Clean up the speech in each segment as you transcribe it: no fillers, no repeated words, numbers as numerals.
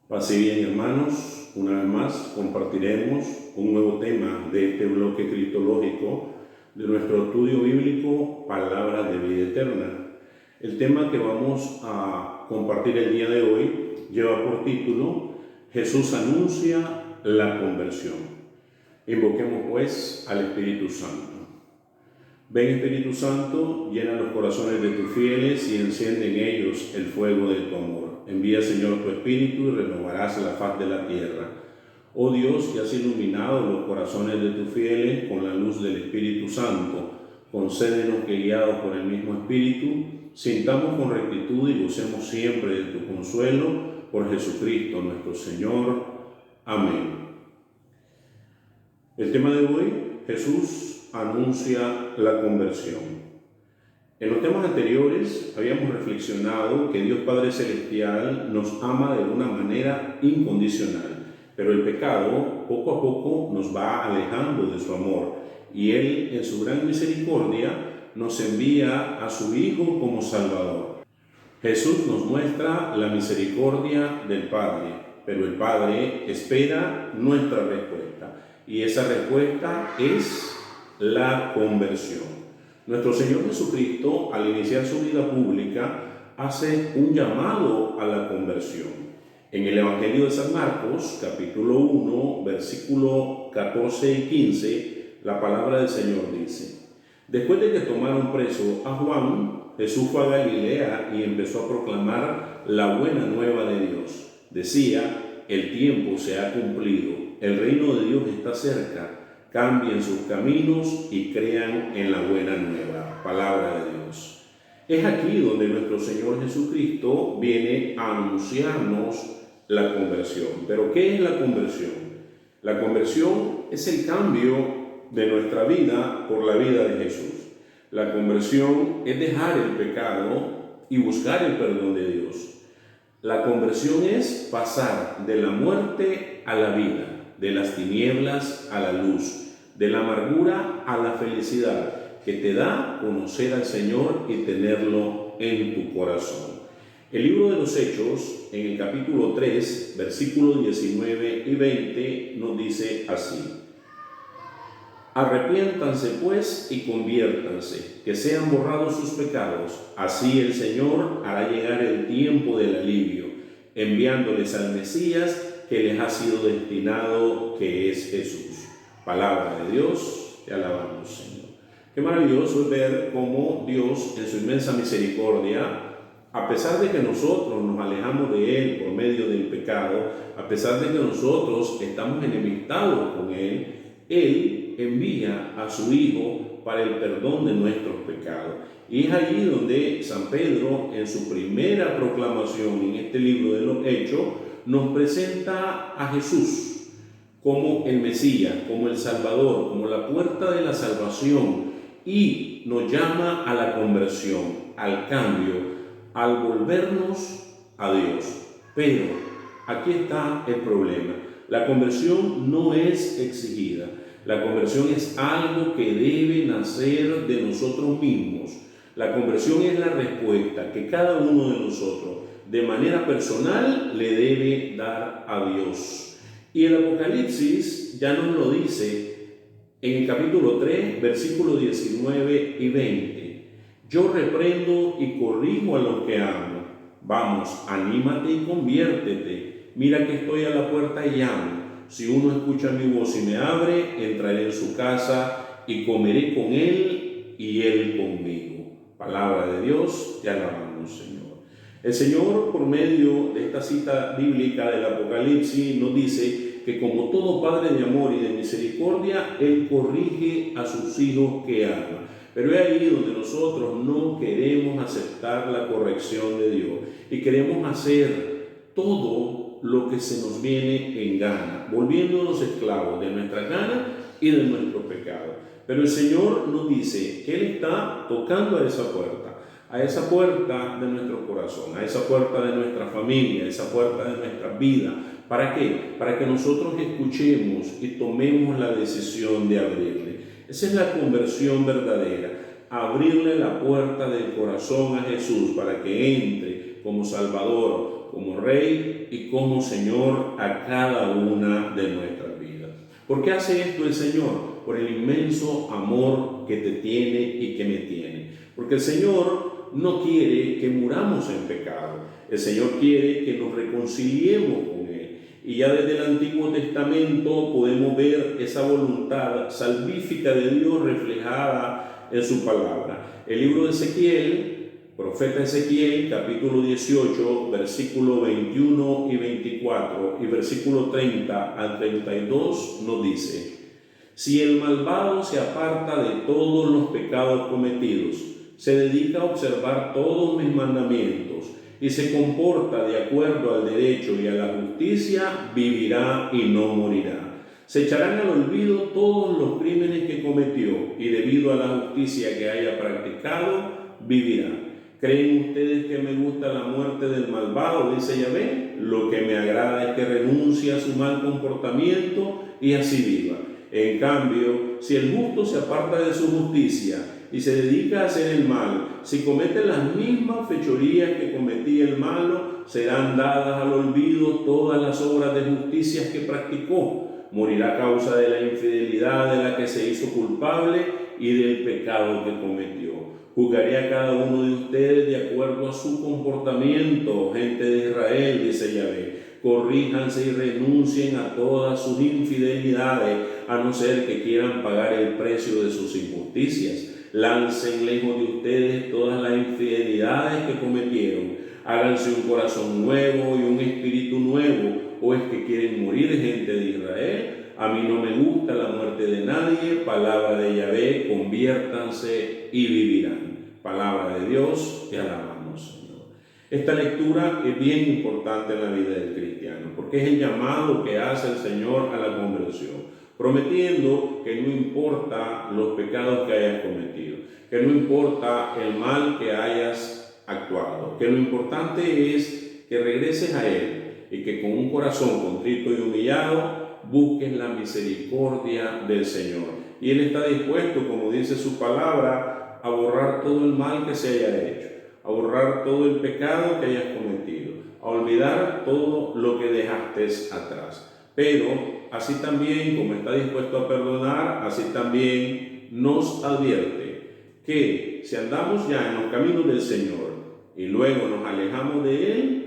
Paz y bien, hermanos, una vez más compartiremos un nuevo tema de este bloque cristológico de nuestro estudio bíblico Palabras de Vida Eterna. El tema que vamos a compartir el día de hoy lleva por título Jesús anuncia la conversión. Invoquemos pues al Espíritu Santo. Ven, Espíritu Santo, llena los corazones de tus fieles y enciende en ellos el fuego de tu amor. Envía, Señor, tu Espíritu y renovarás la faz de la tierra. Oh Dios, que has iluminado los corazones de tus fieles con la luz del Espíritu Santo, concédenos que, guiados por el mismo Espíritu, sintamos con rectitud y gocemos siempre de tu consuelo por Jesucristo nuestro Señor. Amén. El tema de hoy, Jesús anuncia la conversión. En los temas anteriores habíamos reflexionado que Dios Padre Celestial nos ama de una manera incondicional, pero el pecado poco a poco nos va alejando de su amor y Él, en su gran misericordia, nos envía a su Hijo como Salvador. Jesús nos muestra la misericordia del Padre, pero el Padre espera nuestra respuesta y esa respuesta es la conversión. Nuestro Señor Jesucristo, al iniciar su vida pública, hace un llamado a la conversión. En el Evangelio de San Marcos, capítulo 1, versículo 14 y 15, la palabra del Señor dice: Después de que tomaron preso a Juan, Jesús fue a Galilea y empezó a proclamar la buena nueva de Dios. Decía: el tiempo se ha cumplido, el reino de Dios está cerca. Cambien sus caminos y crean en la buena nueva. Palabra de Dios. Es aquí donde nuestro Señor Jesucristo viene a anunciarnos la conversión. ¿Pero qué es la conversión? La conversión es el cambio de nuestra vida por la vida de Jesús. La conversión es dejar el pecado y buscar el perdón de Dios. La conversión es pasar de la muerte a la vida, de las tinieblas a la luz, de la amargura a la felicidad que te da conocer al Señor y tenerlo en tu corazón. El libro de los Hechos, en el capítulo 3, versículos 19 y 20, nos dice así: Arrepiéntanse pues y conviértanse, que sean borrados sus pecados. Así el Señor hará llegar el tiempo del alivio, enviándoles al Mesías que les ha sido destinado, que es Jesús. Palabra de Dios, te alabamos, Señor. Qué maravilloso es ver cómo Dios, en su inmensa misericordia, a pesar de que nosotros nos alejamos de Él por medio del pecado, a pesar de que nosotros estamos enemistados con Él, Él envía a su Hijo para el perdón de nuestros pecados. Y es allí donde San Pedro, en su primera proclamación en este libro de los Hechos, nos presenta a Jesús como el Mesías, como el Salvador, como la puerta de la salvación, y nos llama a la conversión, al cambio, al volvernos a Dios. Pero aquí está el problema: la conversión no es exigida. La conversión es algo que debe nacer de nosotros mismos. La conversión es la respuesta que cada uno de nosotros, de manera personal, le debe dar a Dios. Y el Apocalipsis ya nos lo dice en el capítulo 3, versículos 19 y 20. Yo reprendo y corrijo a los que amo. Vamos, anímate y conviértete. Mira que estoy a la puerta y llamo. Si uno escucha mi voz y me abre, entraré en su casa y comeré con él y él conmigo. Palabra de Dios, te alabamos, Señor. El Señor, por medio de esta cita bíblica del Apocalipsis, nos dice que como todo Padre de amor y de misericordia, Él corrige a sus hijos que ama. Pero es ahí donde nosotros no queremos aceptar la corrección de Dios y queremos hacer todo lo que se nos viene en gana, volviéndonos esclavos de nuestra gana y de nuestro pecado. Pero el Señor nos dice que Él está tocando a esa puerta de nuestro corazón, a esa puerta de nuestra familia, a esa puerta de nuestra vida. ¿Para qué? Para que nosotros escuchemos y tomemos la decisión de abrirle. Esa es la conversión verdadera, abrirle la puerta del corazón a Jesús para que entre como Salvador, como Rey y como Señor a cada una de nuestras vidas. ¿Por qué hace esto el Señor? Por el inmenso amor que te tiene y que me tiene. Porque el Señor no quiere que muramos en pecado. El Señor quiere que nos reconciliemos con Él. Y ya desde el Antiguo Testamento podemos ver esa voluntad salvífica de Dios reflejada en su palabra. El libro de Ezequiel, profeta Ezequiel, capítulo 18, versículo 21 y 24 y versículo 30 al 32 nos dice: si el malvado se aparta de todos los pecados cometidos, se dedica a observar todos mis mandamientos y se comporta de acuerdo al derecho y a la justicia, vivirá y no morirá. Se echarán al olvido todos los crímenes que cometió y debido a la justicia que haya practicado, vivirá. ¿Creen ustedes que me gusta la muerte del malvado?, dice Yahvé. Lo que me agrada es que renuncie a su mal comportamiento y así viva. En cambio, si el justo se aparta de su justicia y se dedica a hacer el mal, si comete las mismas fechorías que cometía el malo, serán dadas al olvido todas las obras de justicia que practicó. Morirá a causa de la infidelidad de la que se hizo culpable y del pecado que cometió. Juzgaré a cada uno de ustedes de acuerdo a su comportamiento, gente de Israel, dice Yahvé. Corríjanse y renuncien a todas sus infidelidades, a no ser que quieran pagar el precio de sus injusticias. Lancen lejos de ustedes todas las infidelidades que cometieron. Háganse un corazón nuevo y un espíritu nuevo. ¿O es que quieren morir, gente de Israel? A mí no me gusta la muerte de nadie. Palabra de Yahvé, conviértanse y vivirán. Palabra de Dios, te alabamos, Señor. Esta lectura es bien importante en la vida del cristiano, porque es el llamado que hace el Señor a la conversión, prometiendo que no importa los pecados que hayas cometido, que no importa el mal que hayas actuado, que lo importante es que regreses a Él y que con un corazón contrito y humillado busques la misericordia del Señor. Y Él está dispuesto, como dice su palabra, a borrar todo el mal que se haya hecho, a borrar todo el pecado que hayas cometido, a olvidar todo lo que dejaste atrás. Pero así también, como está dispuesto a perdonar, así también nos advierte que si andamos ya en los caminos del Señor y luego nos alejamos de Él,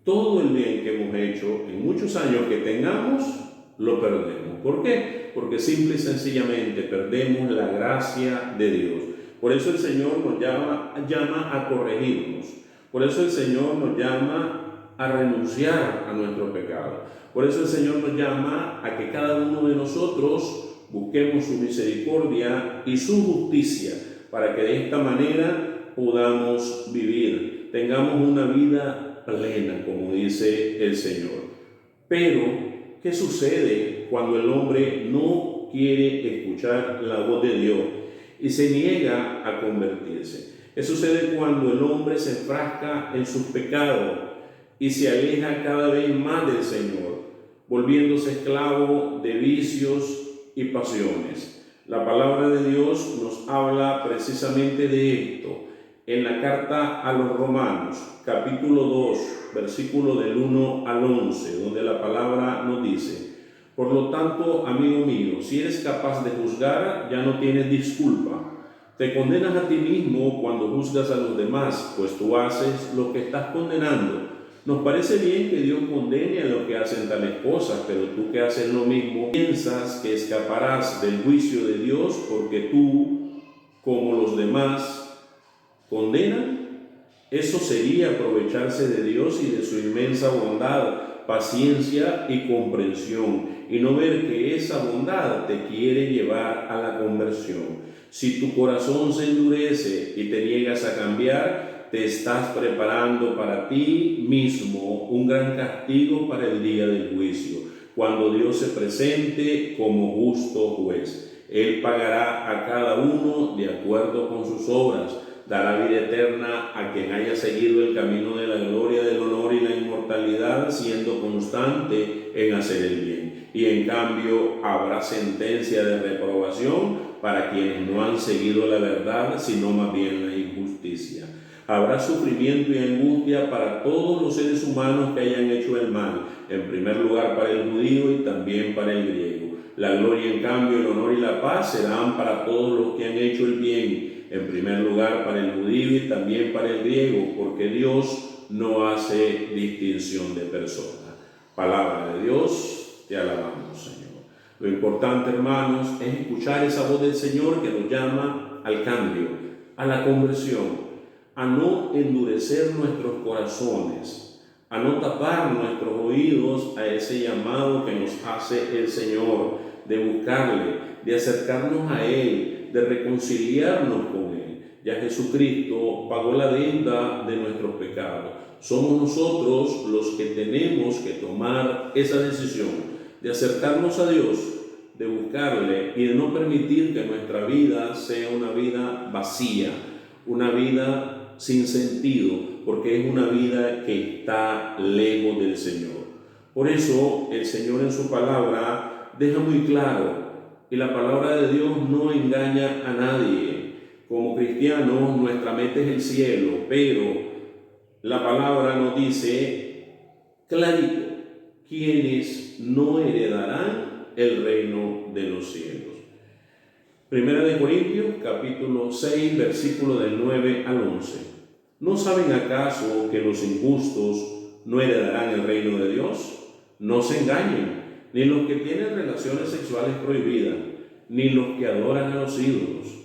todo el bien que hemos hecho en muchos años que tengamos, lo perdemos. ¿Por qué? Porque simple y sencillamente perdemos la gracia de Dios. Por eso el Señor nos llama a corregirnos. Por eso el Señor nos llama a renunciar a nuestro pecado. Por eso el Señor nos llama a que cada uno de nosotros busquemos su misericordia y su justicia, para que de esta manera podamos vivir, tengamos una vida plena, como dice el Señor. Pero, ¿qué sucede cuando el hombre no quiere escuchar la voz de Dios y se niega a convertirse? ¿Qué sucede cuando el hombre se enfrasca en sus pecados y se aleja cada vez más del Señor, volviéndose esclavo de vicios y pasiones? La palabra de Dios nos habla precisamente de esto en la carta a los Romanos, capítulo 2, versículo del 1 al 11, donde la palabra nos dice: por lo tanto, amigo mío, si eres capaz de juzgar, ya no tienes disculpa. Te condenas a ti mismo cuando juzgas a los demás, pues tú haces lo que estás condenando. Nos parece bien que Dios condene a los que hacen tales cosas, pero tú que haces lo mismo, piensas que escaparás del juicio de Dios porque tú, como los demás, condenan. Eso sería aprovecharse de Dios y de su inmensa bondad, paciencia y comprensión, y no ver que esa bondad te quiere llevar a la conversión. Si tu corazón se endurece y te niegas a cambiar, te estás preparando para ti mismo un gran castigo para el día del juicio, cuando Dios se presente como justo juez. Él pagará a cada uno de acuerdo con sus obras. Dará vida eterna a quien haya seguido el camino de la gloria, del honor y la inmortalidad, siendo constante en hacer el bien. Y en cambio habrá sentencia de reprobación para quienes no han seguido la verdad, sino más bien la injusticia. Habrá sufrimiento y angustia para todos los seres humanos que hayan hecho el mal, en primer lugar para el judío y también para el griego. La gloria, en cambio, el honor y la paz serán para todos los que han hecho el bien, en primer lugar para el judío y también para el griego, porque Dios no hace distinción de personas. Palabra de Dios, te alabamos, Señor. Lo importante, hermanos, es escuchar esa voz del Señor que nos llama al cambio, a la conversión, a no endurecer nuestros corazones, a no tapar nuestros oídos a ese llamado que nos hace el Señor, de buscarle, de acercarnos a Él, de reconciliarnos con Él. Ya Jesucristo pagó la deuda de nuestros pecados. Somos nosotros los que tenemos que tomar esa decisión de acercarnos a Dios, de buscarle y de no permitir que nuestra vida sea una vida vacía, una vida sin sentido, porque es una vida que está lejos del Señor. Por eso el Señor en su palabra deja muy claro, y la palabra de Dios no engaña a nadie. Como cristianos nuestra meta es el cielo, pero la palabra nos dice clarito quienes no heredarán el reino de los cielos. Primera de Corintios, capítulo 6, versículo del 9 al 11. ¿No saben acaso que los injustos no heredarán el reino de Dios? No se engañen, ni los que tienen relaciones sexuales prohibidas, ni los que adoran a los ídolos,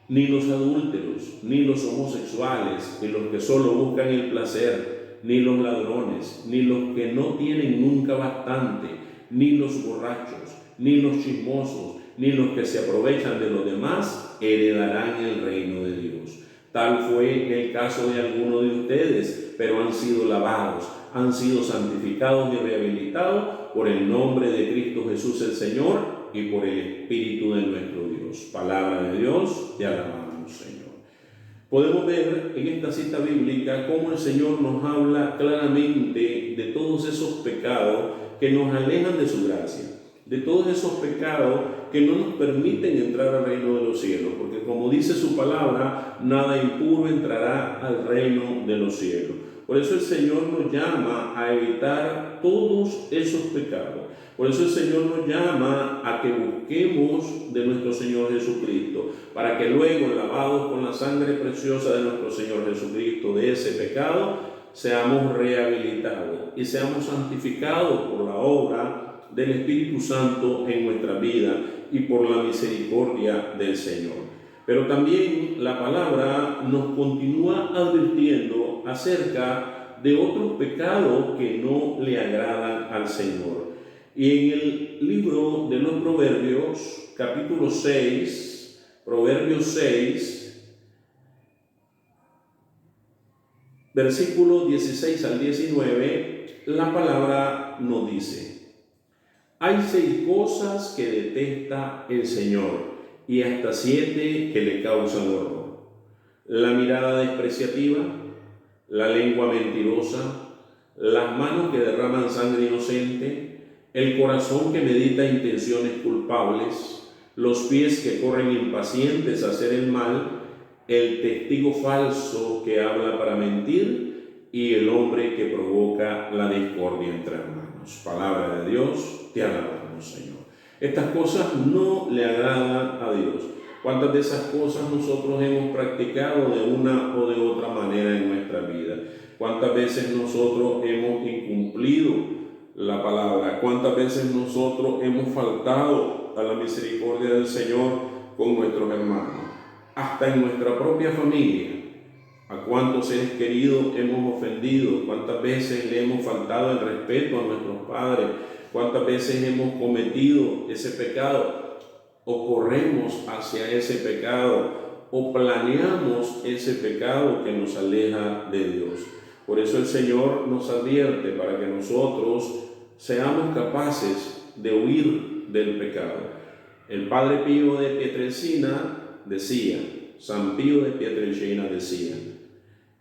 ni los adúlteros, ni los homosexuales, ni los que solo buscan el placer, ni los ladrones, ni los que no tienen nunca bastante, ni los borrachos, ni los chismosos, ni los que se aprovechan de los demás, heredarán el reino de Dios. Tal fue el caso de algunos de ustedes, pero han sido lavados, han sido santificados y rehabilitados por el nombre de Cristo Jesús el Señor y por el Espíritu de nuestro Dios. Palabra de Dios, te alabamos, Señor. Podemos ver en esta cita bíblica cómo el Señor nos habla claramente de todos esos pecados que nos alejan de su gracia, de todos esos pecados que no nos permiten entrar al reino de los cielos, porque como dice su palabra, nada impuro entrará al reino de los cielos. Por eso el Señor nos llama a evitar todos esos pecados. Por eso el Señor nos llama a que busquemos de nuestro Señor Jesucristo, para que luego, lavados con la sangre preciosa de nuestro Señor Jesucristo de ese pecado, seamos rehabilitados y seamos santificados por la obra del Espíritu Santo en nuestra vida y por la misericordia del Señor. Pero también la palabra nos continúa advirtiendo acerca de otros pecados que no le agradan al Señor. Y en el libro de los Proverbios, capítulo 6, Proverbios 6, versículos 16 al 19, la palabra nos dice: hay 6 cosas que detesta el Señor, y hasta 7 que le causan horror: la mirada despreciativa, la lengua mentirosa, las manos que derraman sangre inocente, el corazón que medita intenciones culpables, los pies que corren impacientes a hacer el mal, el testigo falso que habla para mentir y el hombre que provoca la discordia entre hermanos. Palabra de Dios, te alabamos, Señor. Estas cosas no le agradan a Dios. ¿Cuántas de esas cosas nosotros hemos practicado de una o de otra manera en nuestra vida? ¿Cuántas veces nosotros hemos incumplido la palabra? ¿Cuántas veces nosotros hemos faltado a la misericordia del Señor con nuestros hermanos? Hasta en nuestra propia familia. ¿A cuántos seres queridos hemos ofendido? ¿Cuántas veces le hemos faltado el respeto a nuestros padres? ¿Cuántas veces hemos cometido ese pecado? ¿O corremos hacia ese pecado? ¿O planeamos ese pecado que nos aleja de Dios? Por eso el Señor nos advierte para que nosotros seamos capaces de huir del pecado. El Padre Pío de Pietrelcina decía, San Pío de Pietrelcina decía: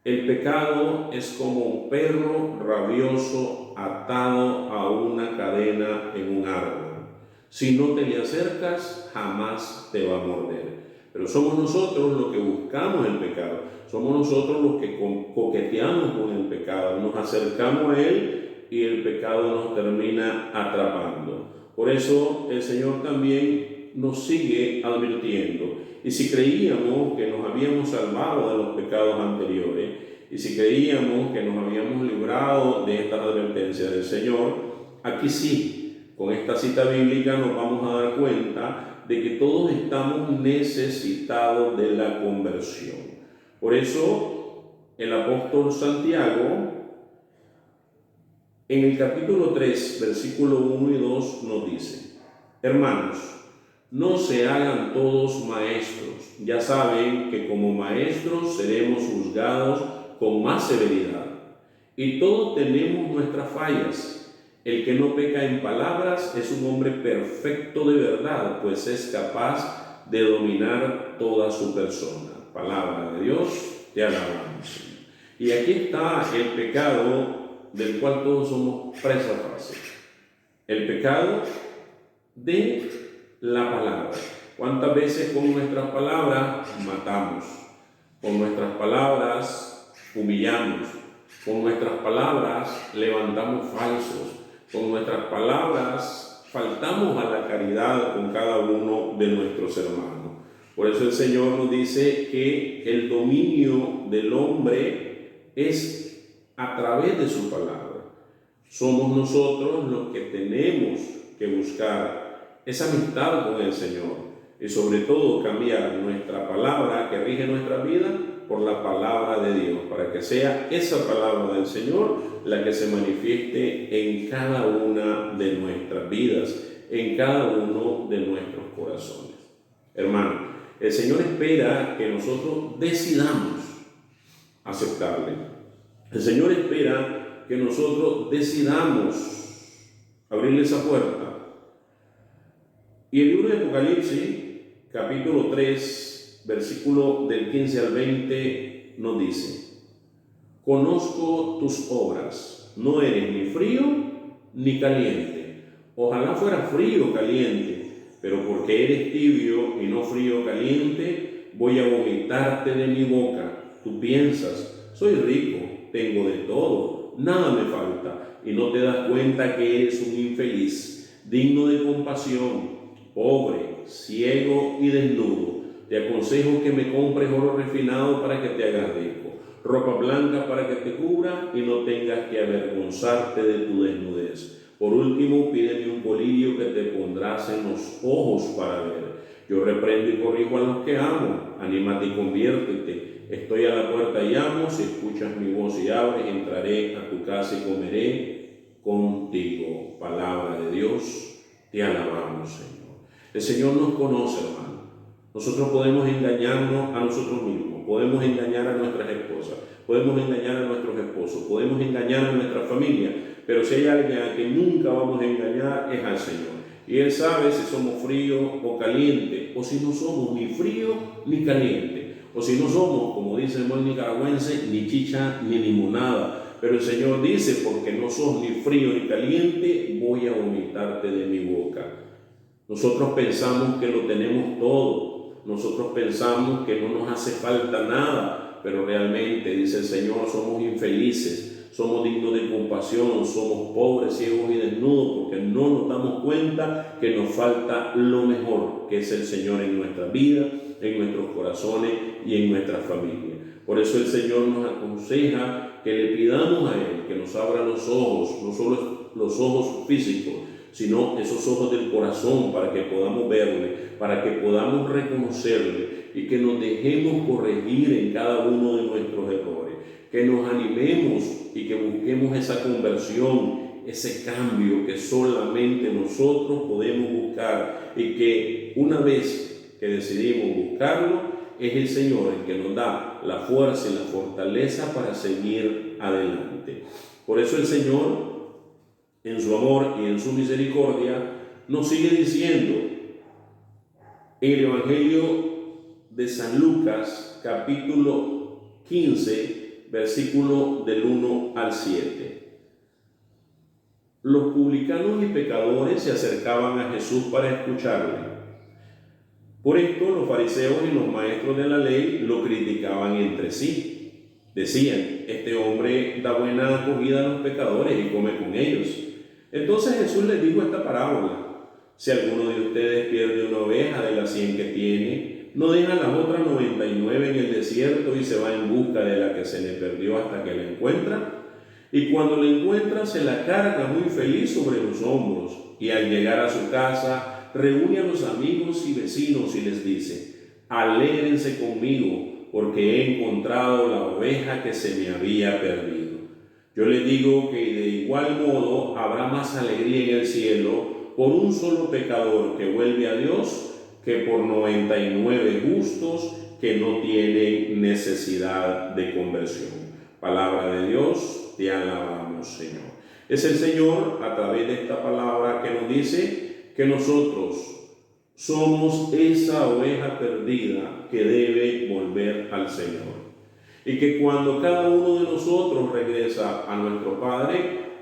el pecado es como un perro rabioso atado a una cadena en un árbol. Si no te le acercas, jamás te va a morder. Pero somos nosotros los que buscamos el pecado, somos nosotros los que coqueteamos con el pecado, nos acercamos a él y el pecado nos termina atrapando. Por eso el Señor también nos sigue advirtiendo. Y si creíamos que nos habíamos salvado de los pecados anteriores, y si creíamos que nos habíamos librado de estas advertencias del Señor, aquí sí, con esta cita bíblica nos vamos a dar cuenta de que todos estamos necesitados de la conversión. Por eso el apóstol Santiago, en el capítulo 3, versículo 1 y 2, nos dice: hermanos, no se hagan todos maestros. Ya saben que como maestros seremos juzgados con más severidad. Y todos tenemos nuestras fallas. El que no peca en palabras es un hombre perfecto de verdad, pues es capaz de dominar toda su persona. Palabra de Dios, te alabamos, Señor. Y aquí está el pecado del cual todos somos presa fácil. El pecado de la palabra. ¿Cuántas veces con nuestras palabras matamos? Con nuestras palabras humillamos. Con nuestras palabras levantamos falsos. Con nuestras palabras faltamos a la caridad con cada uno de nuestros hermanos. Por eso el Señor nos dice que el dominio del hombre es a través de su palabra. Somos nosotros los que tenemos que buscar esa amistad con el Señor y sobre todo cambiar nuestra palabra que rige nuestra vida por la palabra de Dios, para que sea esa palabra del Señor la que se manifieste en cada una de nuestras vidas, en cada uno de nuestros corazones. Hermano, el Señor espera que nosotros decidamos aceptarle. El Señor espera que nosotros decidamos abrirle esa puerta. Y el libro de Apocalipsis, capítulo 3, versículo del 15 al 20, nos dice: conozco tus obras, no eres ni frío ni caliente. Ojalá fuera frío o caliente, pero porque eres tibio y no frío o caliente, voy a vomitarte de mi boca. Tú piensas: soy rico, tengo de todo, nada me falta, y no te das cuenta que eres un infeliz, digno de compasión, pobre, ciego y desnudo. Te aconsejo que me compres oro refinado para que te hagas rico, ropa blanca para que te cubra y no tengas que avergonzarte de tu desnudez. Por último, pídeme un colirio que te pondrás en los ojos para ver. Yo reprendo y corrijo a los que amo. Anímate y conviértete. Estoy a la puerta y llamo. Si escuchas mi voz y abres, entraré a tu casa y comeré contigo. Palabra de Dios, te alabamos, Señor. El Señor nos conoce, hermano. Nosotros podemos engañarnos a nosotros mismos, podemos engañar a nuestras esposas, podemos engañar a nuestros esposos, podemos engañar a nuestra familia, pero si hay alguien a quien nunca vamos a engañar es al Señor. Y Él sabe si somos fríos o calientes, o si no somos ni frío ni caliente, o si no somos, como dice el buen nicaragüense, ni chicha ni limonada. Pero el Señor dice: porque no sos ni frío ni caliente, voy a vomitarte de mi boca. Nosotros pensamos que lo tenemos todo, nosotros pensamos que no nos hace falta nada, pero realmente, dice el Señor, somos infelices, somos dignos de compasión, somos pobres, ciegos y desnudos, porque no nos damos cuenta que nos falta lo mejor, que es el Señor en nuestra vida, en nuestros corazones y en nuestra familia. Por eso el Señor nos aconseja que le pidamos a Él que nos abra los ojos, no solo los ojos físicos, sino esos ojos del corazón, para que podamos verle, para que podamos reconocerle y que nos dejemos corregir en cada uno de nuestros errores, que nos animemos y que busquemos esa conversión, ese cambio que solamente nosotros podemos buscar, y que una vez que decidimos buscarlo, es el Señor el que nos da la fuerza y la fortaleza para seguir adelante. Por eso el Señor, en su amor y en su misericordia, nos sigue diciendo en el Evangelio de San Lucas, capítulo 15, versículo del 1 al 7. Los publicanos y pecadores se acercaban a Jesús para escucharle. Por esto los fariseos y los maestros de la ley lo criticaban entre sí. Decían: este hombre da buena acogida a los pecadores y come con ellos. Entonces Jesús les dijo esta parábola: si alguno de ustedes pierde una oveja de las 100 que tiene, ¿no deja las otras 99 en el desierto y se va en busca de la que se le perdió hasta que la encuentra? Y cuando la encuentra, se la carga muy feliz sobre los hombros, y al llegar a su casa reúne a los amigos y vecinos y les dice: alégrense conmigo, porque he encontrado la oveja que se me había perdido. Yo les digo que de igual modo habrá más alegría en el cielo por un solo pecador que vuelve a Dios que por 99 justos que no tienen necesidad de conversión. Palabra de Dios, te alabamos, Señor. Es el Señor, a través de esta palabra, que nos dice que nosotros somos esa oveja perdida que debe volver al Señor. Y que cuando cada uno de nosotros regresa a nuestro Padre,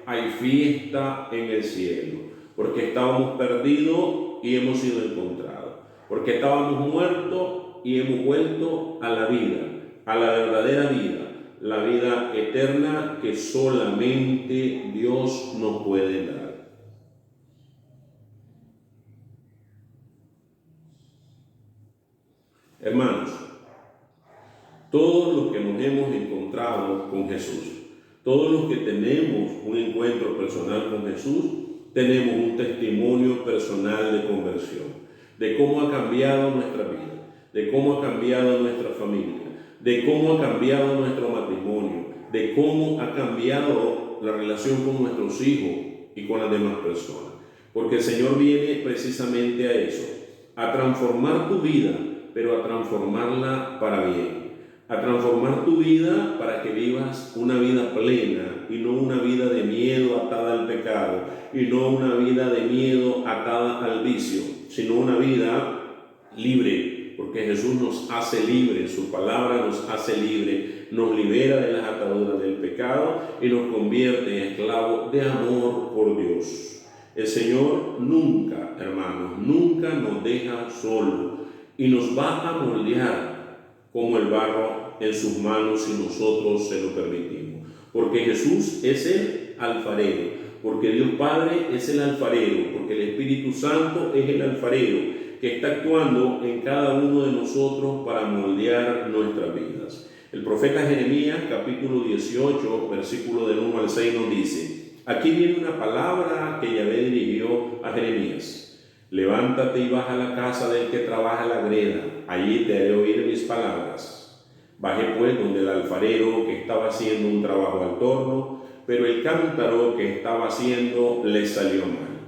hay fiesta en el cielo, porque estábamos perdidos y hemos sido encontrados, porque estábamos muertos y hemos vuelto a la vida, a la verdadera vida, la vida eterna que solamente Dios nos puede dar. Hermanos, todos los que nos hemos encontrado con Jesús, todos los que tenemos un encuentro personal con Jesús, tenemos un testimonio personal de conversión, de cómo ha cambiado nuestra vida, de cómo ha cambiado nuestra familia, de cómo ha cambiado nuestro matrimonio, de cómo ha cambiado la relación con nuestros hijos y con las demás personas. Porque el Señor viene precisamente a eso, a transformar tu vida, pero a transformarla para bien, a transformar tu vida para que vivas una vida plena y no una vida de miedo atada al pecado, y no una vida de miedo atada al vicio, sino una vida libre, porque Jesús nos hace libres, su palabra nos hace libres, nos libera de las ataduras del pecado y nos convierte en esclavos de amor por Dios. El Señor nunca, hermanos, nunca nos deja solos y nos va a moldear como el barro en sus manos si nosotros se lo permitimos. Porque Jesús es el alfarero, porque Dios Padre es el alfarero, porque el Espíritu Santo es el alfarero que está actuando en cada uno de nosotros para moldear nuestras vidas. El profeta Jeremías, capítulo 18, versículo del 1 al 6 nos dice: aquí viene una palabra que Yahvé dirigió a Jeremías. Levántate y baja a la casa del que trabaja la greda, allí te haré oír mis palabras. Bajé pues donde el alfarero que estaba haciendo un trabajo al torno, pero el cántaro que estaba haciendo le salió mal.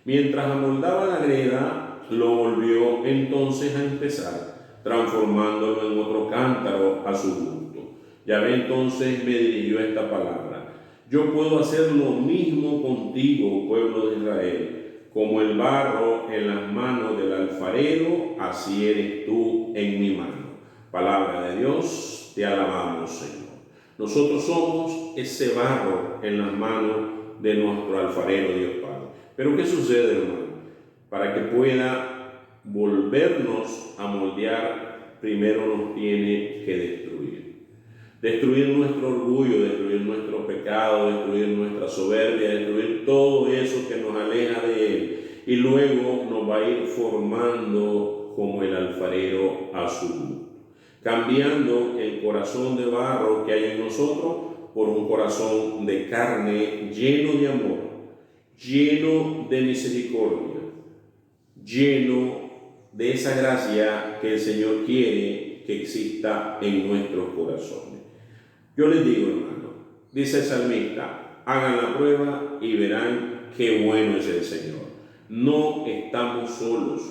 Mientras amoldaba la greda, lo volvió entonces a empezar, transformándolo en otro cántaro a su gusto. Yahvé entonces me dirigió esta palabra: yo puedo hacer lo mismo contigo, pueblo de Israel. Como el barro en las manos del alfarero, así eres tú en mi mano. Palabra de Dios, te alabamos, Señor. Nosotros somos ese barro en las manos de nuestro alfarero, Dios Padre. Pero ¿qué sucede, hermano? Para que pueda volvernos a moldear, primero nos tiene que destruir. Destruir nuestro orgullo, destruir nuestro pecado, destruir nuestra soberbia, destruir todo eso que nos aleja de Él. Y luego nos va a ir formando como el alfarero a su gusto, cambiando el corazón de barro que hay en nosotros por un corazón de carne lleno de amor, lleno de misericordia, lleno de esa gracia que el Señor quiere que exista en nuestros corazones. Yo les digo, hermano, dice el salmista: hagan la prueba y verán qué bueno es el Señor. No estamos solos,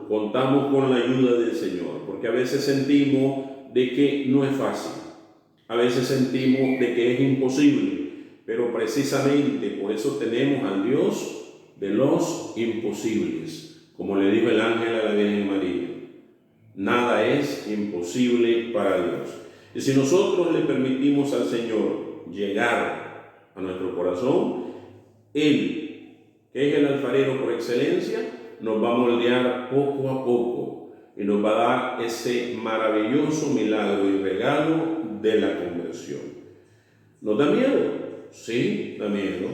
contamos con la ayuda del Señor, porque a veces sentimos de que no es fácil, a veces sentimos de que es imposible, pero precisamente por eso tenemos al Dios de los imposibles, como le dijo el ángel a la Virgen María: nada es imposible para Dios. Y si nosotros le permitimos al Señor llegar a nuestro corazón, Él, que es el alfarero por excelencia, nos va a moldear poco a poco y nos va a dar ese maravilloso milagro y regalo de la conversión. ¿Nos da miedo? Sí, da miedo.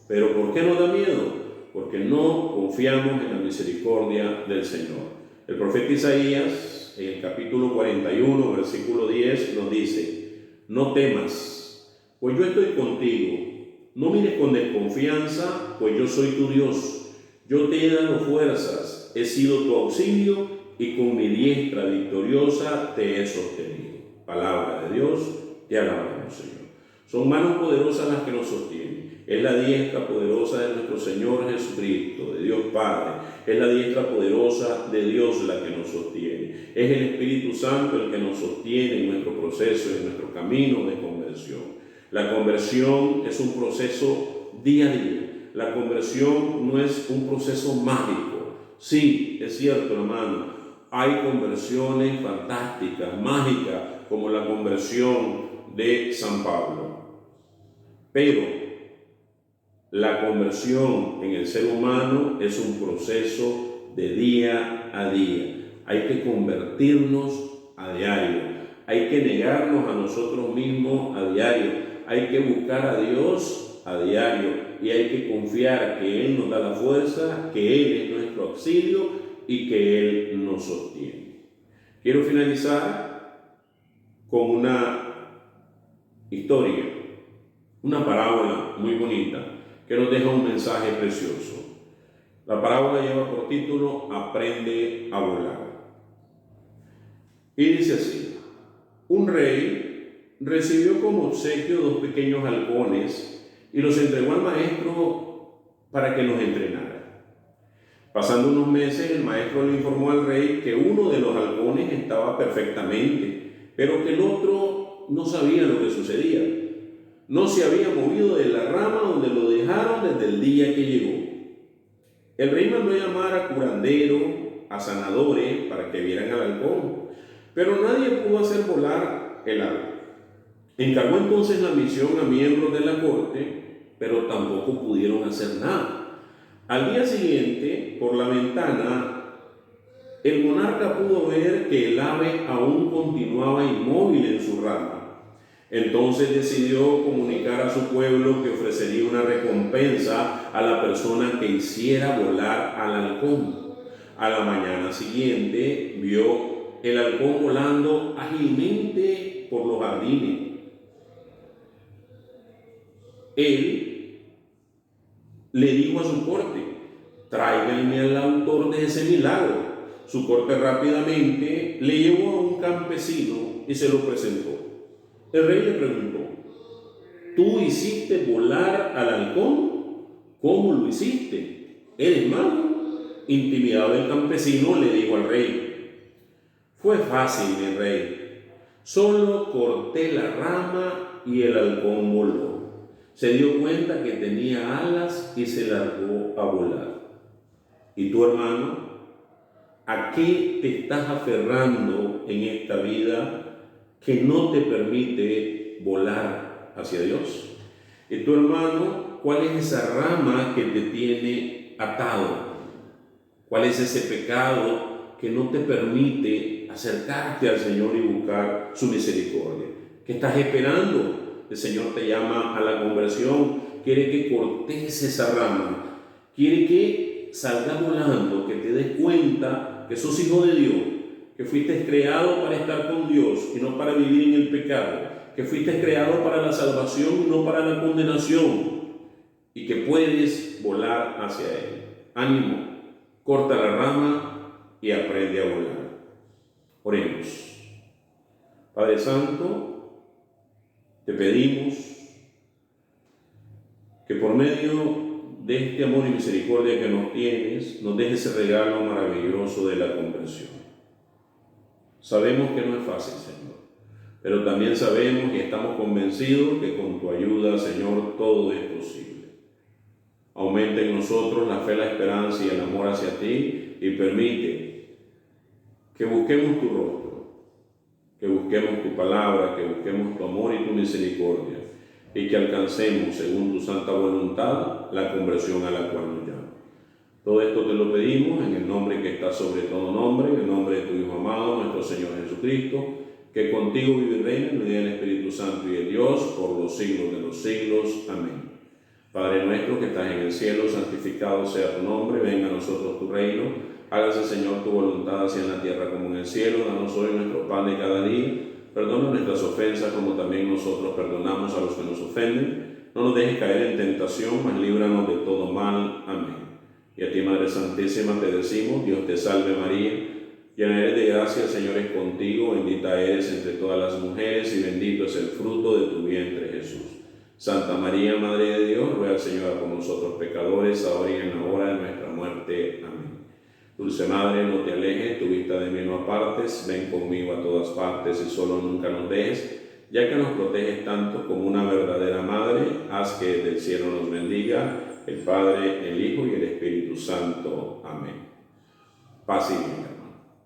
¿Pero por qué nos da miedo? Porque no confiamos en la misericordia del Señor. El profeta Isaías, en el capítulo 41, versículo 10, nos dice: no temas, pues yo estoy contigo. No mires con desconfianza, pues yo soy tu Dios. Yo te he dado fuerzas, he sido tu auxilio y con mi diestra victoriosa te he sostenido. Palabra de Dios, te alabamos, Señor. Son manos poderosas las que nos sostienen. Es la diestra poderosa de nuestro Señor Jesucristo, de Dios Padre. Es la diestra poderosa de Dios la que nos sostiene. Es el Espíritu Santo el que nos sostiene en nuestro proceso, en nuestro camino de conversión. La conversión es un proceso día a día. La conversión no es un proceso mágico. Sí, es cierto, hermano. Hay conversiones fantásticas, mágicas, como la conversión de San Pablo. Pero la conversión en el ser humano es un proceso de día a día. Hay que convertirnos a diario. Hay que negarnos a nosotros mismos a diario. Hay que buscar a Dios a diario. Y hay que confiar que Él nos da la fuerza, que Él es nuestro auxilio y que Él nos sostiene. Quiero finalizar con una historia, una parábola muy bonita que nos deja un mensaje precioso. La parábola lleva por título Aprende a volar. Y dice así: un rey recibió como obsequio 2 pequeños halcones y los entregó al maestro para que los entrenara. Pasando unos meses, el maestro le informó al rey que uno de los halcones estaba perfectamente, pero que el otro no sabía lo que sucedía. No se había movido de la rama donde lo dejaron desde el día que llegó. El rey mandó llamar a curanderos, a sanadores, para que vieran al halcón, pero nadie pudo hacer volar el ave. Encargó entonces la misión a miembros de la corte, pero tampoco pudieron hacer nada. Al día siguiente, por la ventana, el monarca pudo ver que el ave aún continuaba inmóvil en su rama. Entonces decidió comunicar a su pueblo que ofrecería una recompensa a la persona que hiciera volar al halcón. A la mañana siguiente vio el halcón volando ágilmente por los jardines. Él le dijo a su corte: tráiganme al autor de ese milagro. Su corte rápidamente le llevó a un campesino y se lo presentó. El rey le preguntó: ¿tú hiciste volar al halcón? ¿Cómo lo hiciste? ¿Eres mago? Intimidado el campesino le dijo al rey: fue fácil, mi rey. Solo corté la rama y el halcón voló. Se dio cuenta que tenía alas y se largó a volar. ¿Y tú, hermano? ¿A qué te estás aferrando en esta vida que no te permite volar hacia Dios? Y tu hermano, ¿cuál es esa rama que te tiene atado? ¿Cuál es ese pecado que no te permite acercarte al Señor y buscar su misericordia? ¿Qué estás esperando? El Señor te llama a la conversión, quiere que cortes esa rama, quiere que salgas volando, que te des cuenta que sos hijo de Dios, que fuiste creado para estar con Dios y no para vivir en el pecado, que fuiste creado para la salvación y no para la condenación, y que puedes volar hacia Él. Ánimo, corta la rama y aprende a volar. Oremos. Padre Santo, te pedimos que por medio de este amor y misericordia que nos tienes, nos dejes ese regalo maravilloso de la conversión. Sabemos que no es fácil, Señor, pero también sabemos y estamos convencidos que con tu ayuda, Señor, todo es posible. Aumenta en nosotros la fe, la esperanza y el amor hacia ti y permite que busquemos tu rostro, que busquemos tu palabra, que busquemos tu amor y tu misericordia y que alcancemos, según tu santa voluntad, la conversión a la cual nos llamas. Todo esto te lo pedimos en el nombre que está sobre todo nombre, en el nombre de tu Hijo amado, nuestro Señor Jesucristo, que contigo vive y reina en unidad del Espíritu Santo y de Dios por los siglos de los siglos. Amén. Padre nuestro que estás en el cielo, santificado sea tu nombre, venga a nosotros tu reino, hágase Señor tu voluntad, así en la tierra como en el cielo. Danos hoy nuestro pan de cada día, perdona nuestras ofensas como también nosotros perdonamos a los que nos ofenden. No nos dejes caer en tentación, mas líbranos de todo mal. Amén. Y a ti, Madre Santísima, te decimos, Dios te salve María, llena eres de gracia, el Señor es contigo, bendita eres entre todas las mujeres y bendito es el fruto de tu vientre, Jesús. Santa María, Madre de Dios, ruega, Señora, por nosotros pecadores, ahora y en la hora de nuestra muerte. Amén. Dulce Madre, no te alejes, tu vista de mí no apartes, ven conmigo a todas partes y solo nunca nos dejes, ya que nos proteges tanto como una verdadera Madre, haz que desde el cielo nos bendiga el Padre, el Hijo y el Espíritu Santo. Amén. Paz y bien.